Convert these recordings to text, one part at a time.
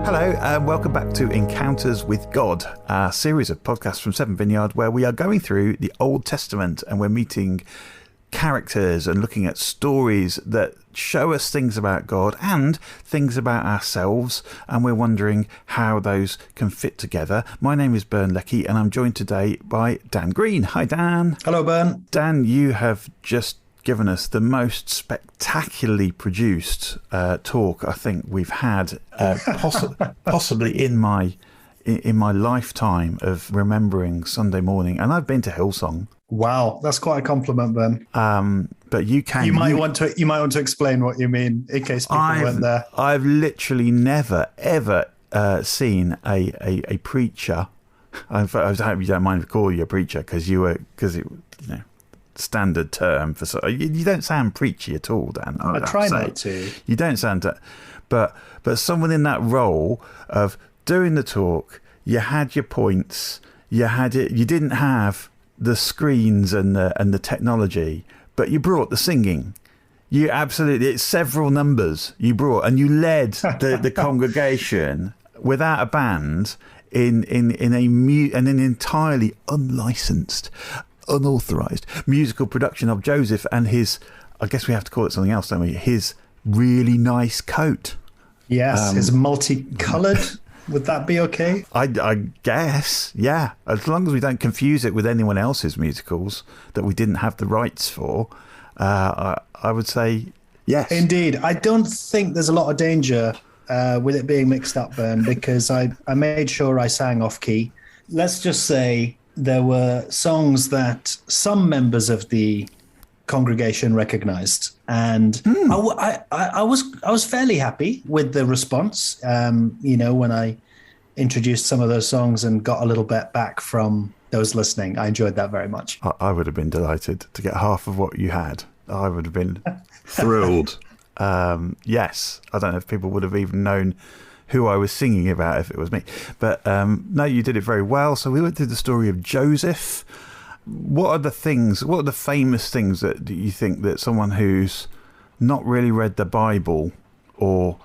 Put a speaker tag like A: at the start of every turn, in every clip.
A: Hello, and welcome back to Encounters with God, a series of podcasts from Seven Vineyard where we are going through the Old Testament and we're meeting characters and looking at stories that show us things about God and things about ourselves, and we're wondering how those can fit together. My name is Bern Leckie and I'm joined today by Dan Green. Hi, Dan.
B: Hello, Bern.
A: Dan, you have just given us the most spectacularly produced talk I think we've had, possibly in my lifetime of remembering Sunday morning. And I've been to Hillsong.
B: Wow, that's quite a compliment, Ben.
A: But you might want
B: to explain what you mean in case people weren't there.
A: I've literally never ever seen a preacher. I hope you don't mind if I call you a preacher standard term for you don't sound preachy at all, Dan.
B: I try not to.
A: You don't sound that, but someone in that role of doing the talk, you had your points, you had it. You didn't have the screens and the technology, but you brought the singing. You absolutely, it's several numbers you brought, and you led the congregation without a band in an entirely unlicensed, unauthorized musical production of Joseph and his, I guess we have to call it something else, don't we? His really nice coat.
B: Yes, his multicolored. Would that be okay?
A: I guess, yeah. As long as we don't confuse it with anyone else's musicals that we didn't have the rights for, I would say yes.
B: Indeed. I don't think there's a lot of danger with it being mixed up, Ben, because I made sure I sang off key. Let's just say there were songs that some members of the congregation recognized, and I was fairly happy with the response. When I introduced some of those songs and got a little bit back from those listening, I enjoyed that very much.
A: I would have been delighted to get half of what you had. I would have been thrilled. Yes, I don't know if people would have even known who I was singing about if it was me, but no, you did it very well. So we went through the story of Joseph. What are the famous things that you think that someone who's not really read the Bible or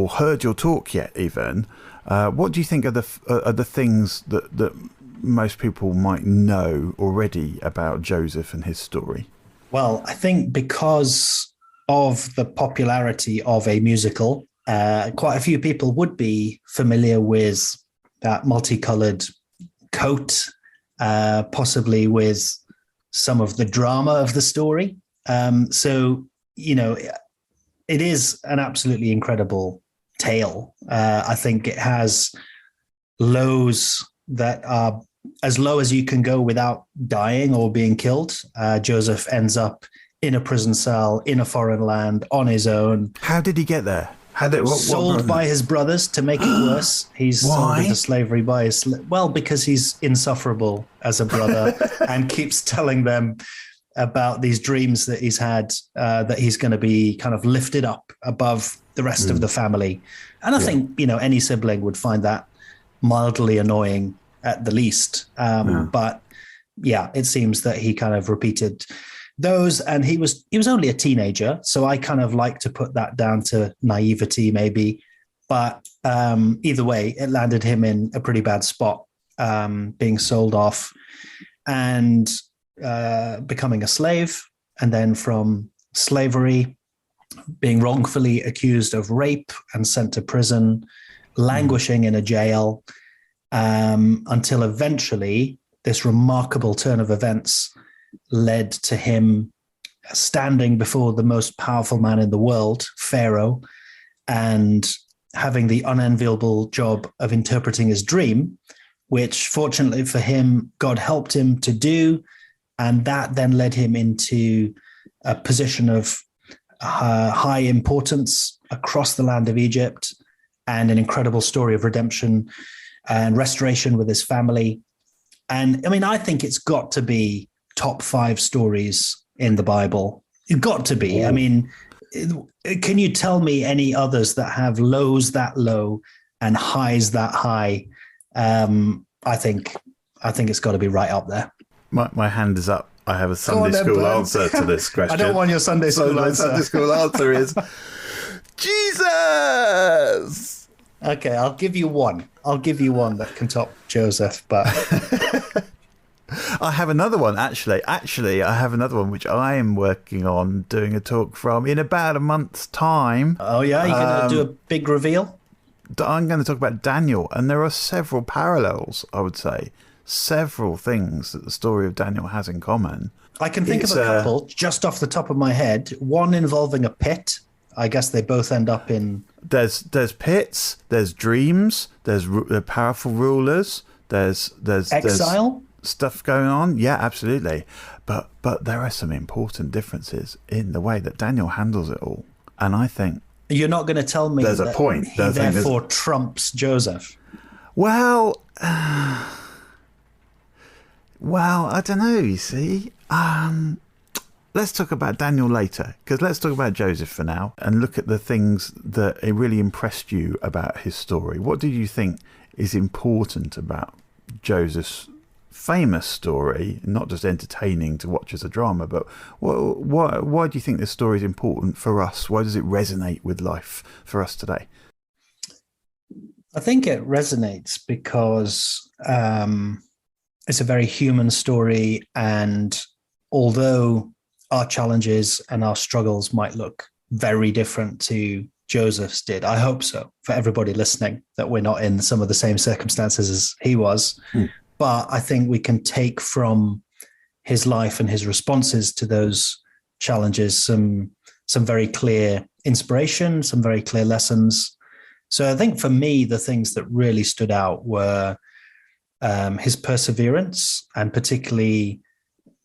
A: heard your talk yet even, what do you think are the things that most people might know already about Joseph and his story?
B: Well, I think because of the popularity of a musical, quite a few people would be familiar with that multicolored coat, possibly with some of the drama of the story. It is an absolutely incredible tale. I think it has lows that are as low as you can go without dying or being killed. Joseph ends up in a prison cell in a foreign land on his own.
A: How did he get there?
B: Sold by his brothers to make it worse. He's sold into slavery by because he's insufferable as a brother and keeps telling them about these dreams that he's had, that he's going to be kind of lifted up above the rest of the family. And I think, any sibling would find that mildly annoying at the least. But yeah, it seems that he kind of repeated those, and he was only a teenager, so I kind of like to put that down to naivety maybe, but either way it landed him in a pretty bad spot, being sold off and becoming a slave, and then from slavery being wrongfully accused of rape and sent to prison, languishing in a jail, until eventually this remarkable turn of events led to him standing before the most powerful man in the world, Pharaoh, and having the unenviable job of interpreting his dream, which fortunately for him, God helped him to do. And that then led him into a position of high importance across the land of Egypt, and an incredible story of redemption and restoration with his family. And I mean, I think it's got to be top 5 stories in the Bible. It's got to be. I mean, can you tell me any others that have lows that low and highs that high? I think it's got to be right up there.
A: My hand is up. I have a Sunday school answer to this question.
B: I don't want your Sunday school answer.
A: My Sunday school answer is Jesus.
B: Okay, I'll give you one. I'll give you one that can top Joseph, but
A: I have another one, actually. Actually, I have another one which I am working on doing a talk from in about a month's time.
B: oh yeah, you're going to do a big reveal?
A: I'm going to talk about Daniel, and there are several parallels, I would say. Several things that the story of Daniel has in common.
B: I can think of a couple just off the top of my head. One involving a pit. I guess they both end up in...
A: There's pits, there's dreams, there's powerful rulers, there's
B: exile?
A: There's stuff going on. Yeah, absolutely. But there are some important differences in the way that Daniel handles it all. And I think...
B: You're not going to tell me
A: there's
B: that
A: a point.
B: he therefore trumps Joseph?
A: Well, I don't know, you see. Let's talk about Daniel later, because let's talk about Joseph for now and look at the things that really impressed you about his story. What do you think is important about Joseph's famous story, not just entertaining to watch as a drama, but why do you think this story is important for us? Why does it resonate with life for us today?
B: I think it resonates because it's a very human story, and although our challenges and our struggles might look very different to Joseph's did, I hope so, for everybody listening, that we're not in some of the same circumstances as he was. But I think we can take from his life and his responses to those challenges some very clear inspiration, some very clear lessons. So I think for me, the things that really stood out were his perseverance, and particularly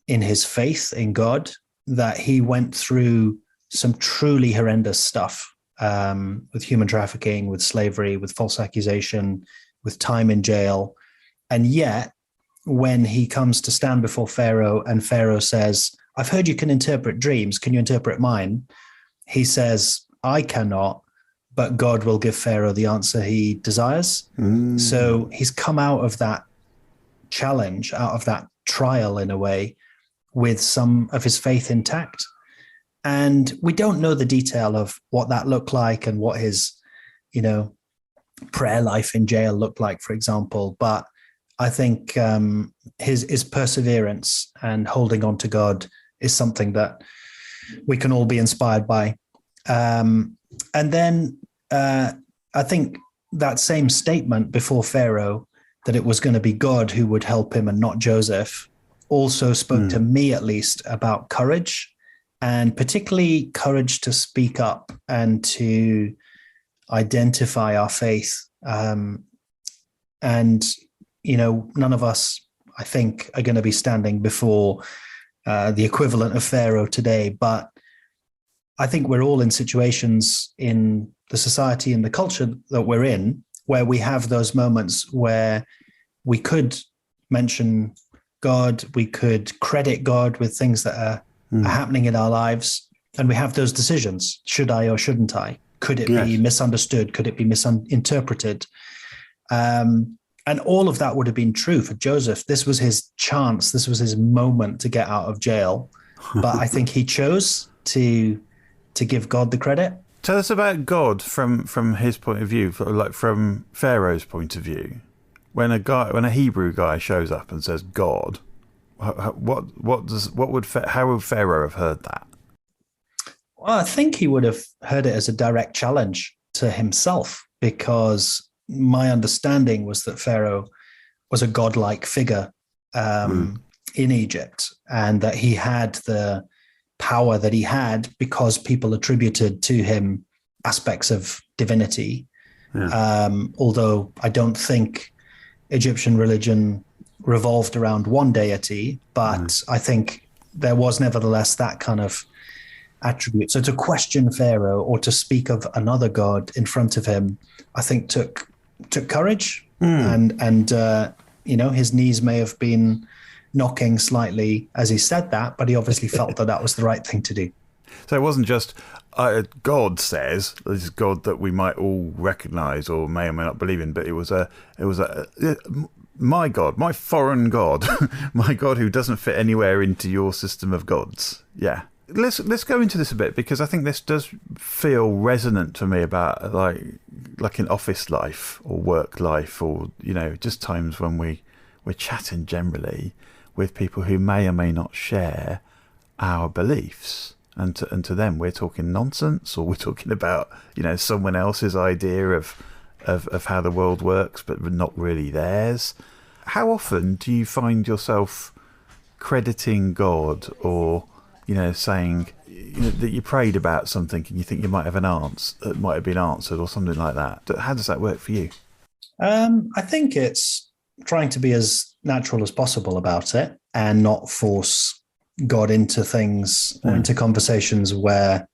B: in his faith in God, that he went through some truly horrendous stuff with human trafficking, with slavery, with false accusation, with time in jail. And yet, when he comes to stand before Pharaoh and Pharaoh says, I've heard you can interpret dreams. Can you interpret mine? He says, I cannot, but God will give Pharaoh the answer he desires. So he's come out of that challenge, out of that trial in a way, with some of his faith intact. And we don't know the detail of what that looked like and what his, prayer life in jail looked like, for example. But I think his perseverance and holding on to God is something that we can all be inspired by. And then I think that same statement before Pharaoh, that it was going to be God who would help him and not Joseph, also spoke to me, at least, about courage, and particularly courage to speak up and to identify our faith. And, none of us, I think, are going to be standing before the equivalent of Pharaoh today. But I think we're all in situations in the society and the culture that we're in where we have those moments where we could mention God, we could credit God with things that are happening in our lives, and we have those decisions. Should I or shouldn't I? Could it be misunderstood? Could it be misinterpreted? And all of that would have been true for Joseph. This was his chance. This was his moment to get out of jail. But I think he chose to give God the credit.
A: Tell us about God from his point of view, like from Pharaoh's point of view. When a Hebrew guy shows up and says God, how would Pharaoh have heard that?
B: Well, I think he would have heard it as a direct challenge to himself, because my understanding was that Pharaoh was a godlike figure in Egypt, and that he had the power that he had because people attributed to him aspects of divinity. Although I don't think Egyptian religion revolved around one deity, but I think there was nevertheless that kind of attribute. So to question Pharaoh or to speak of another god in front of him, I think took courage, and his knees may have been knocking slightly as he said that, but he obviously felt that was the right thing to do.
A: So it wasn't just God says, this is God that we might all recognise or may not believe in, but it was my God, my foreign God, my God who doesn't fit anywhere into your system of gods. Yeah. let's go into this a bit, because I think this does feel resonant to me about like in office life or work life, or just times when we're chatting generally with people who may or may not share our beliefs, and to them we're talking nonsense, or we're talking about someone else's idea of how the world works, but not really theirs. How often do you find yourself crediting God, or saying that you prayed about something and you think you might have an answer that might have been answered, or something like that? How does that work for you?
B: I think it's trying to be as natural as possible about it and not force God into things or into conversations where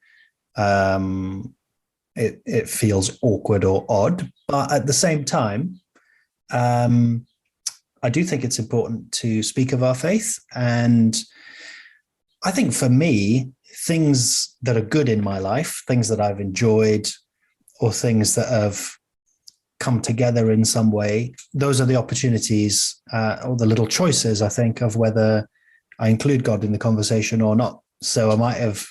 B: it feels awkward or odd. But at the same time, I do think it's important to speak of our faith. And I think for me, things that are good in my life, things that I've enjoyed, or things that have come together in some way, those are the opportunities or the little choices, I think, of whether I include God in the conversation or not. So I might have,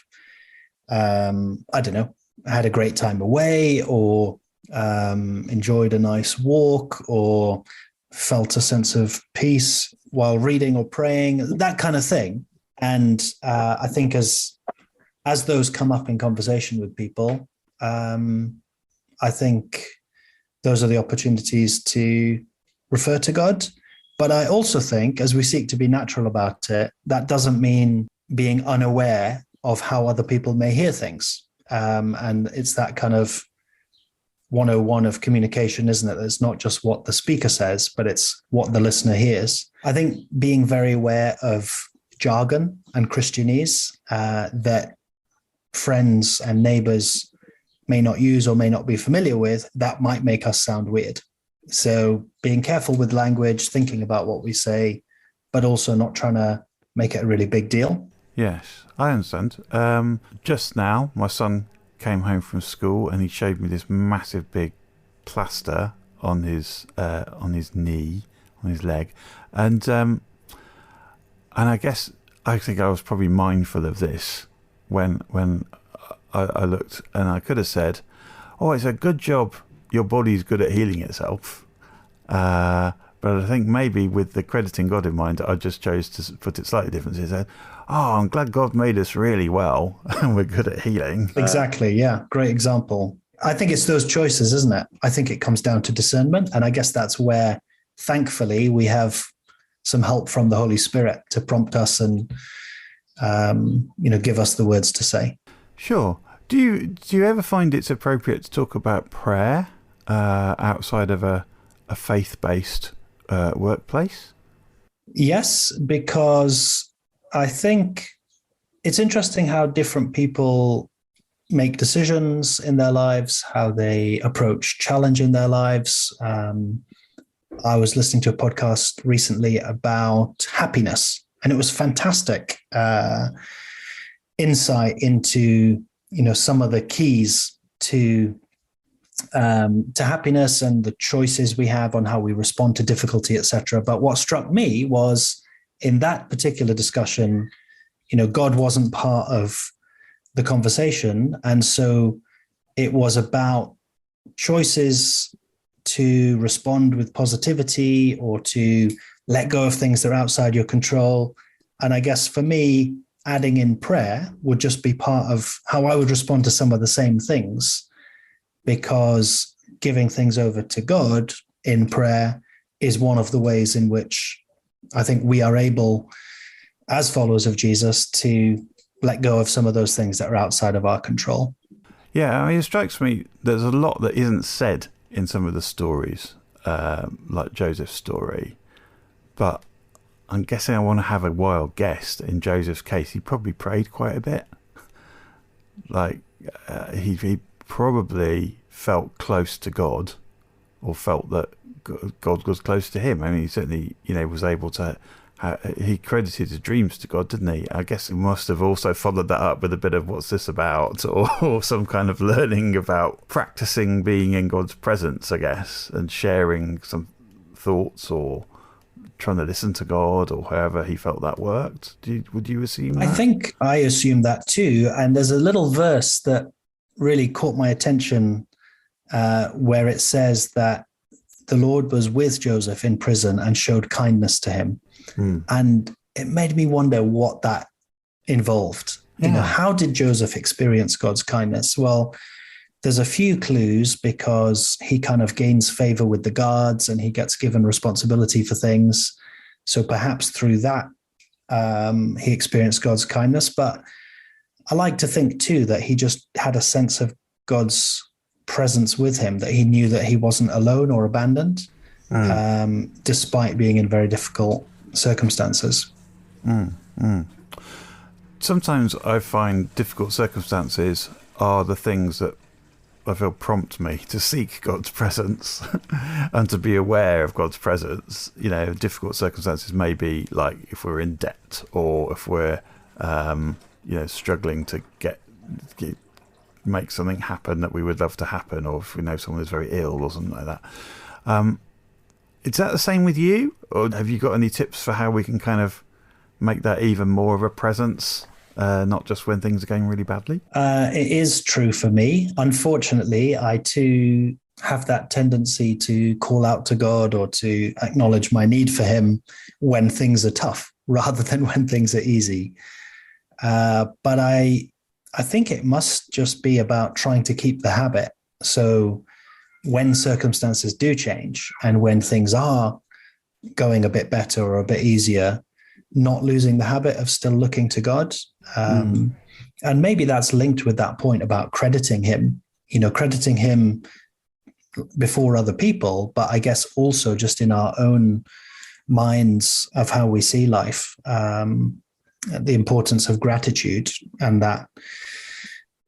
B: I don't know, had a great time away, or enjoyed a nice walk, or felt a sense of peace while reading or praying, that kind of thing. And I think as those come up in conversation with people, I think those are the opportunities to refer to God. But I also think, as we seek to be natural about it, that doesn't mean being unaware of how other people may hear things. And it's that kind of 101 of communication, isn't it? It's not just what the speaker says, but it's what the listener hears. I think being very aware of jargon and Christianese that friends and neighbors may not use or may not be familiar with, that might make us sound weird. So being careful with language, thinking about what we say, but also not trying to make it a really big deal.
A: Yes, I understand. Just now, my son came home from school and he showed me this massive big plaster on his knee, on his leg, and I guess I think I was probably mindful of this when I looked, and I could have said, "Oh, it's a good job your body's good at healing itself." But I think maybe with the crediting God in mind, I just chose to put it slightly differently. I said, "Oh, I'm glad God made us really well, and we're good at healing."
B: Exactly. Yeah. Great example. I think it's those choices, isn't it? I think it comes down to discernment. And I guess that's where, thankfully, we have some help from the Holy Spirit to prompt us and, give us the words to say.
A: Sure. Do you ever find it's appropriate to talk about prayer outside of a faith-based workplace?
B: Yes, because I think it's interesting how different people make decisions in their lives, how they approach challenge in their lives. I was listening to a podcast recently about happiness, and it was fantastic insight into some of the keys to happiness and the choices we have on how we respond to difficulty, etc. But what struck me was, in that particular discussion, God wasn't part of the conversation. And so it was about choices to respond with positivity or to let go of things that are outside your control. And I guess for me, adding in prayer would just be part of how I would respond to some of the same things, because giving things over to God in prayer is one of the ways in which I think we are able, as followers of Jesus, to let go of some of those things that are outside of our control.
A: Yeah, I mean, it strikes me there's a lot that isn't said in some of the stories, like Joseph's story. But I'm guessing I want to have a wild guess. In Joseph's case, he probably prayed quite a bit. Like, he probably felt close to God, or felt that God was close to him. I mean, he certainly, was able to. He credited his dreams to God, didn't he? I guess he must have also followed that up with a bit of "what's this about?" or some kind of learning about practicing being in God's presence, I guess, and sharing some thoughts or trying to listen to God, or however he felt that worked. Would you assume that?
B: I think I assume that too. And there's a little verse that really caught my attention where it says that the Lord was with Joseph in prison and showed kindness to him. And it made me wonder what that involved. You know, how did Joseph experience God's kindness? Well, there's a few clues, because he kind of gains favor with the guards and he gets given responsibility for things. So perhaps through that, he experienced God's kindness. But I like to think too that he just had a sense of God's presence with him, that he knew that he wasn't alone or abandoned, despite being in very difficult circumstances.
A: Sometimes I find difficult circumstances are the things that I feel prompt me to seek God's presence and to be aware of God's presence. You know, difficult circumstances may be like if we're in debt, or if we're, struggling to make something happen that we would love to happen, or if we know someone is very ill or something like that. Is that the same with you, or have you got any tips for how we can kind of make that even more of a presence, not just when things are going really badly?
B: It is true for me. Unfortunately, I too have that tendency to call out to God or to acknowledge my need for him when things are tough, rather than when things are easy. But I think it must just be about trying to keep the habit. So when circumstances do change and when things are going a bit better or a bit easier, not losing the habit of still looking to God. And maybe that's linked with that point about crediting him before other people, but I guess also just in our own minds of how we see life, the importance of gratitude and that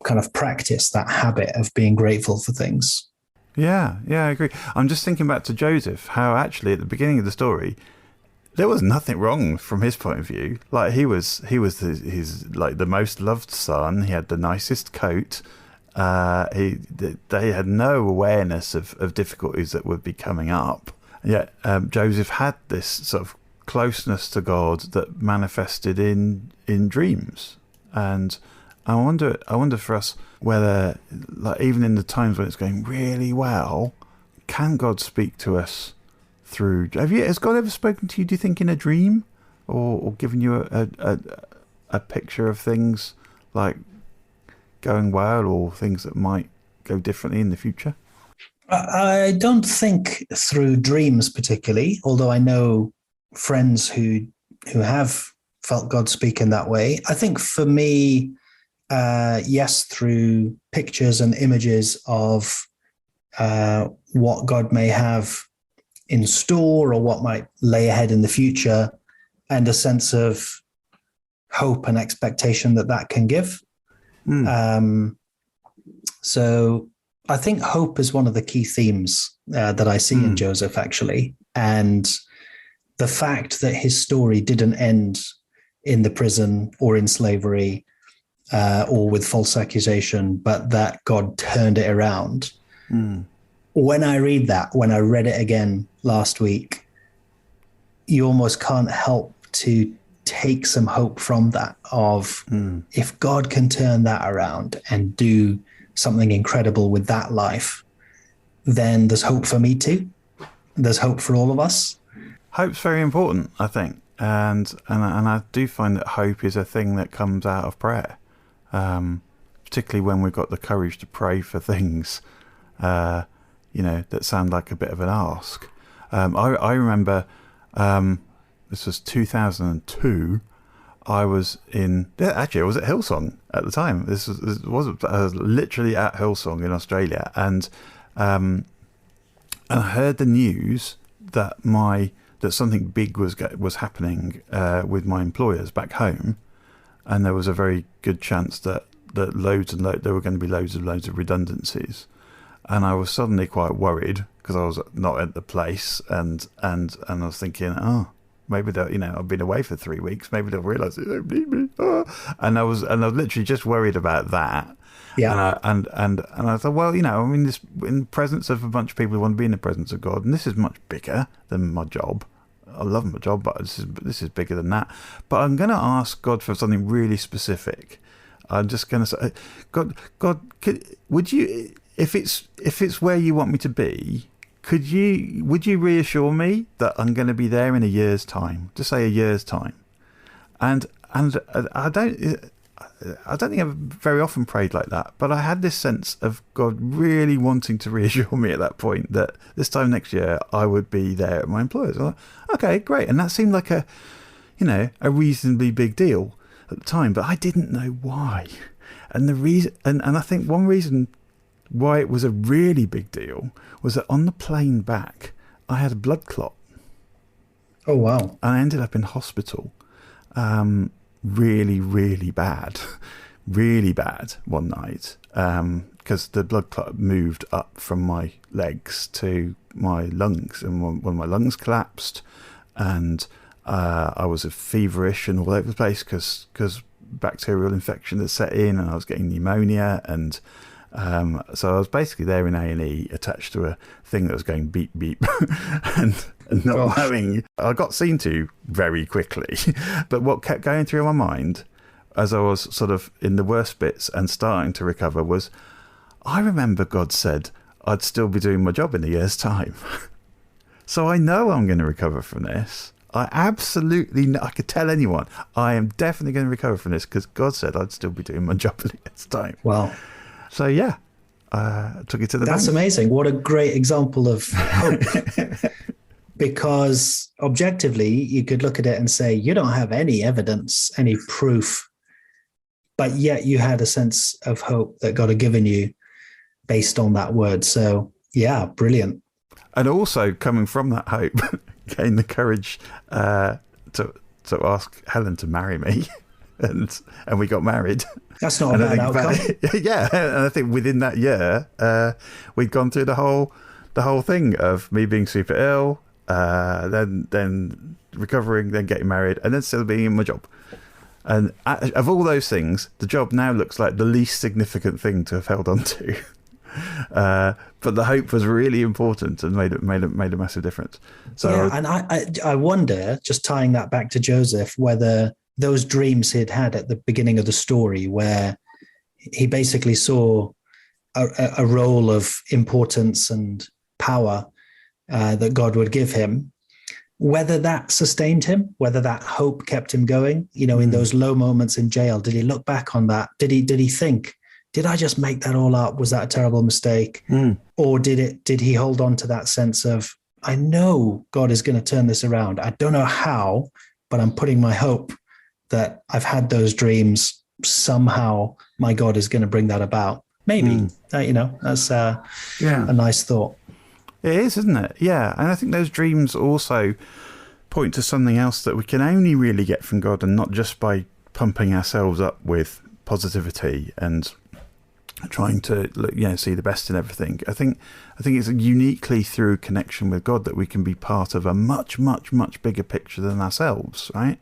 B: kind of practice, that habit of being grateful for things.
A: Yeah, I agree. I'm just thinking back to Joseph, how actually at the beginning of the story, there was nothing wrong from his point of view. Like he was his like the most loved son. He had the nicest coat. They had no awareness of difficulties that would be coming up. Yet Joseph had this sort of closeness to God that manifested in dreams. And I wonder for us whether, like, even in the times when it's going really well, can God speak to us through? Has God ever spoken to you, do you think, in a dream, or given you a picture of things like going well, or things that might go differently in the future?
B: I don't think through dreams particularly, although I know friends who have felt God speak in that way. I think for me, yes, through pictures and images of what God may have in store or what might lay ahead in the future, and a sense of hope and expectation that can give. So I think hope is one of the key themes that I see in Joseph, actually. And the fact that his story didn't end in the prison or in slavery or with false accusation, but that God turned it around. When I read it again last week, you almost can't help to take some hope from that of if God can turn that around and do something incredible with that life, then there's hope for me too. There's hope for all of us.
A: Hope's very important, I think. And I do find that hope is a thing that comes out of prayer, particularly when we've got the courage to pray for things, that sound like a bit of an ask. I remember this was 2002. I was at Hillsong at the time. I was literally at Hillsong in Australia, and I heard the news that something big was happening with my employers back home, and there was a very good chance that there were going to be loads of redundancies, and I was suddenly quite worried because I was not at the place, and I was thinking, maybe I've been away for 3 weeks. Maybe they'll realise they don't need me. And I was literally just worried about that. Yeah. And I thought, well, I'm in the presence of a bunch of people who want to be in the presence of God, and this is much bigger than my job. I love my job, but this is bigger than that. But I'm going to ask God for something really specific. I'm just going to say, God, would you, if it's where you want me to be, would you reassure me that I'm going to be there in a year's time? Just say a year's time. And I don't think I've very often prayed like that, but I had this sense of God really wanting to reassure me at that point that this time next year I would be there at my employer's. I thought, okay, great. And that seemed like a reasonably big deal at the time, but I didn't know why. And the reason, and I think one reason why it was a really big deal was that on the plane back, I had a blood clot.
B: Oh, wow.
A: And I ended up in hospital. Really, really bad one night, because the blood clot moved up from my legs to my lungs, and when my lungs collapsed, and I was feverish and all over the place because bacterial infection had set in, and I was getting pneumonia, and so I was basically there in A&E attached to a thing that was going beep beep and not knowing. I got seen to very quickly, but what kept going through my mind as I was sort of in the worst bits and starting to recover was, I remember God said I'd still be doing my job in a year's time. So I know I'm going to recover from this. I absolutely know, I could tell anyone, I am definitely going to recover from this because God said I'd still be doing my job in a year's time.
B: Wow.
A: So yeah, I took it to the
B: That's
A: bank.
B: amazing. What a great example of hope. Because objectively, you could look at it and say, you don't have any evidence, any proof, but yet you had a sense of hope that God had given you based on that word. So yeah, brilliant.
A: And also coming from that hope, gained the courage to ask Helen to marry me. And we got married.
B: That's not a bad outcome.
A: Yeah, and I think within that year, we'd gone through the whole thing of me being super ill, then recovering, then getting married, and then still being in my job. And of all those things, the job now looks like the least significant thing to have held on to. But the hope was really important and made a massive difference. So
B: yeah, and I wonder, just tying that back to Joseph, whether those dreams he'd had at the beginning of the story, where he basically saw a role of importance and power that God would give him, whether that sustained him, whether that hope kept him going, in those low moments in jail. Did he look back on that? Did he think, did I just make that all up? Was that a terrible mistake? Or did he hold on to that sense of, I know God is going to turn this around. I don't know how, but I'm putting my hope that I've had those dreams. Somehow my God is going to bring that about. Maybe, that's a nice thought.
A: It is, isn't it? Yeah. And I think those dreams also point to something else that we can only really get from God, and not just by pumping ourselves up with positivity and trying to see the best in everything. I think it's uniquely through connection with God that we can be part of a much, much, much bigger picture than ourselves, right?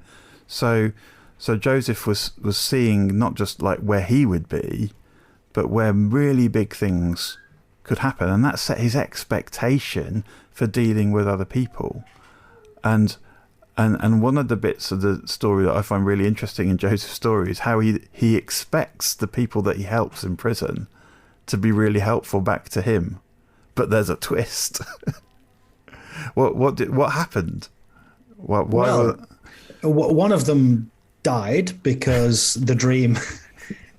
A: So Joseph was seeing not just like where he would be, but where really big things could happen, and that set his expectation for dealing with other people. And one of the bits of the story that I find really interesting in Joseph's story is how he expects the people that he helps in prison to be really helpful back to him, but there's a twist. What happened?
B: One of them died because the dream,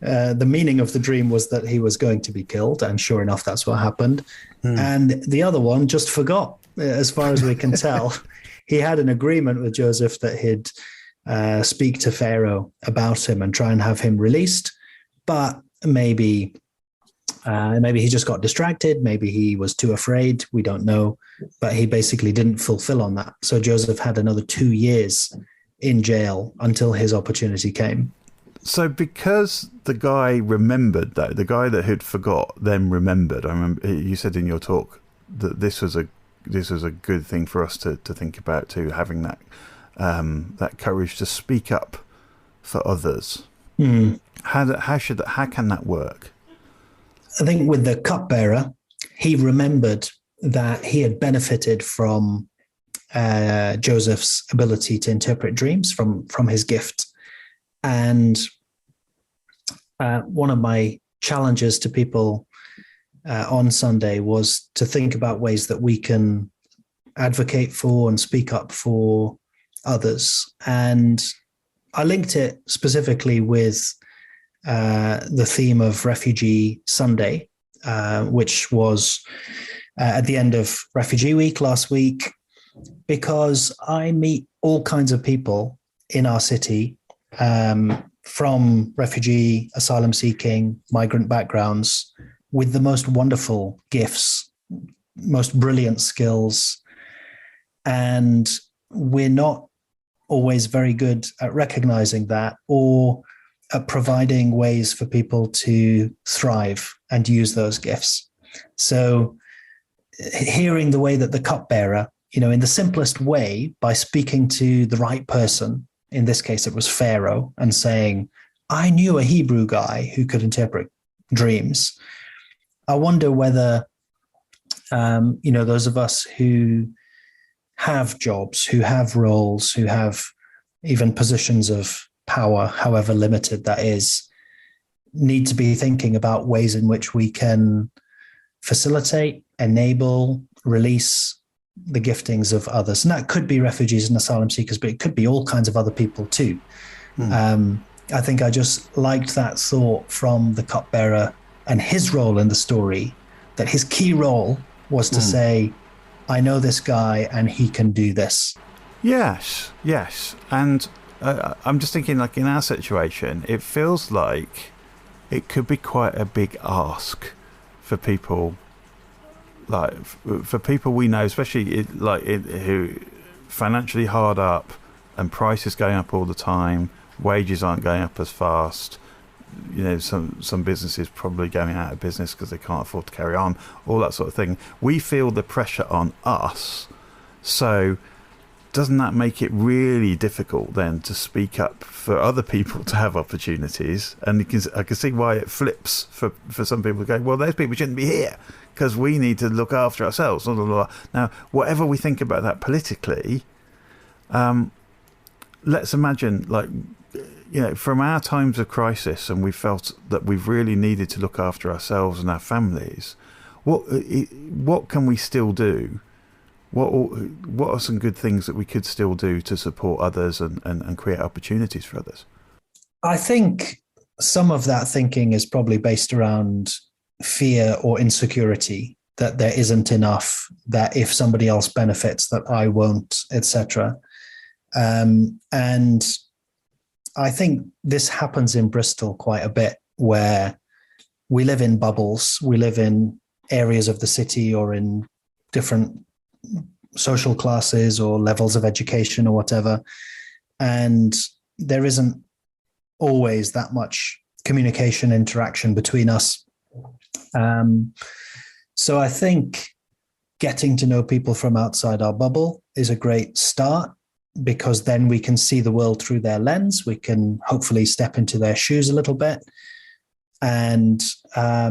B: the meaning of the dream was that he was going to be killed, and sure enough, that's what happened. And the other one just forgot, as far as we can tell. He had an agreement with Joseph that he'd speak to Pharaoh about him and try and have him released, but maybe he just got distracted. Maybe he was too afraid. We don't know, but he basically didn't fulfill on that. So Joseph had another 2 years in jail until his opportunity came.
A: So because the guy remembered, though, the guy that had forgot then remembered. I remember you said in your talk that this was a good thing for us to think about too, having that courage to speak up for others. How can that work?
B: I think with the cupbearer, he remembered that he had benefited from Joseph's ability to interpret dreams from his gift. And one of my challenges to people on Sunday was to think about ways that we can advocate for and speak up for others. And I linked it specifically with the theme of Refugee Sunday, which was at the end of Refugee Week last week, because I meet all kinds of people in our city from refugee, asylum-seeking, migrant backgrounds with the most wonderful gifts, most brilliant skills. And we're not always very good at recognizing that or at providing ways for people to thrive and use those gifts. So hearing the way that the cupbearer, in the simplest way, by speaking to the right person, in this case, it was Pharaoh, and saying, I knew a Hebrew guy who could interpret dreams. I wonder whether, those of us who have jobs, who have roles, who have even positions of power, however limited that is, need to be thinking about ways in which we can facilitate, enable, release the giftings of others. And that could be refugees and asylum seekers, but it could be all kinds of other people too. I think I just liked that thought from the cupbearer and his role in the story, that his key role was to say, I know this guy and he can do this.
A: Yes. And I'm just thinking, like, in our situation, it feels like it could be quite a big ask for people, like for people we know, especially who financially hard up and prices going up all the time, wages aren't going up as fast. Some businesses probably going out of business because they can't afford to carry on, all that sort of thing. We feel the pressure on us. So doesn't that make it really difficult then to speak up for other people to have opportunities? And I can see why it flips for some people to go, well, those people shouldn't be here because we need to look after ourselves. Blah, blah, blah. Now, whatever we think about that politically, let's imagine, from our times of crisis, and we felt that we've really needed to look after ourselves and our families, what can we still do? What are some good things that we could still do to support others and create opportunities for others?
B: I think some of that thinking is probably based around fear or insecurity, that there isn't enough, that if somebody else benefits, that I won't, etc. And I think this happens in Bristol quite a bit, where we live in bubbles. We live in areas of the city or in different social classes or levels of education or whatever. And there isn't always that much communication, interaction between us. So I think getting to know people from outside our bubble is a great start, because then we can see the world through their lens. We can hopefully step into their shoes a little bit. And I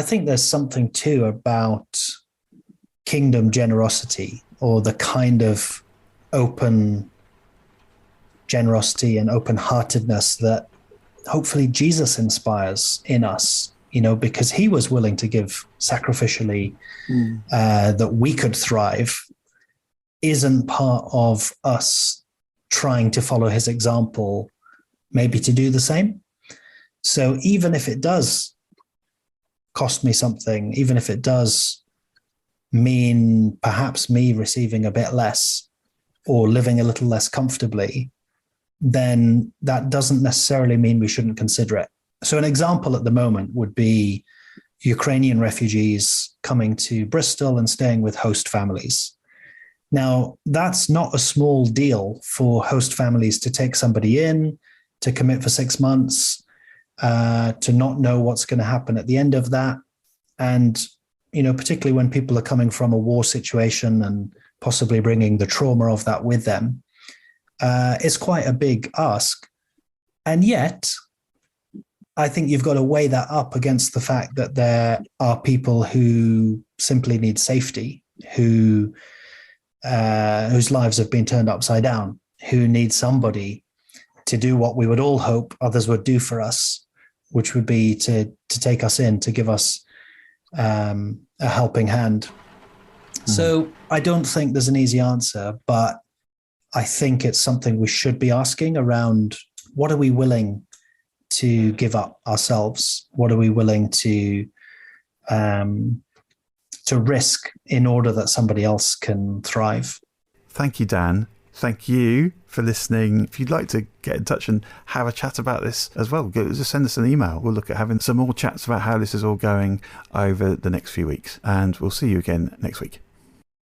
B: think there's something too about kingdom generosity, or the kind of open generosity and open-heartedness that hopefully Jesus inspires in us, because he was willing to give sacrificially that we could thrive, isn't part of us trying to follow his example, maybe to do the same. So even if it does cost me something, even if it does mean perhaps me receiving a bit less or living a little less comfortably, then that doesn't necessarily mean we shouldn't consider it. So an example at the moment would be Ukrainian refugees coming to Bristol and staying with host families. Now, that's not a small deal for host families to take somebody in, to commit for 6 months, to not know what's going to happen at the end of that. And, particularly when people are coming from a war situation and possibly bringing the trauma of that with them, it's quite a big ask. And yet, I think you've got to weigh that up against the fact that there are people who simply need safety, who whose lives have been turned upside down, who need somebody to do what we would all hope others would do for us, which would be to take us in, to give us a helping hand. So I don't think there's an easy answer, but I think it's something we should be asking around: what are we willing to give up ourselves? What are we willing to risk in order that somebody else can thrive?
A: Thank you, Dan. Thank you for listening. If you'd like to get in touch and have a chat about this as well, just send us an email. We'll look at having some more chats about how this is all going over the next few weeks. And we'll see you again next week.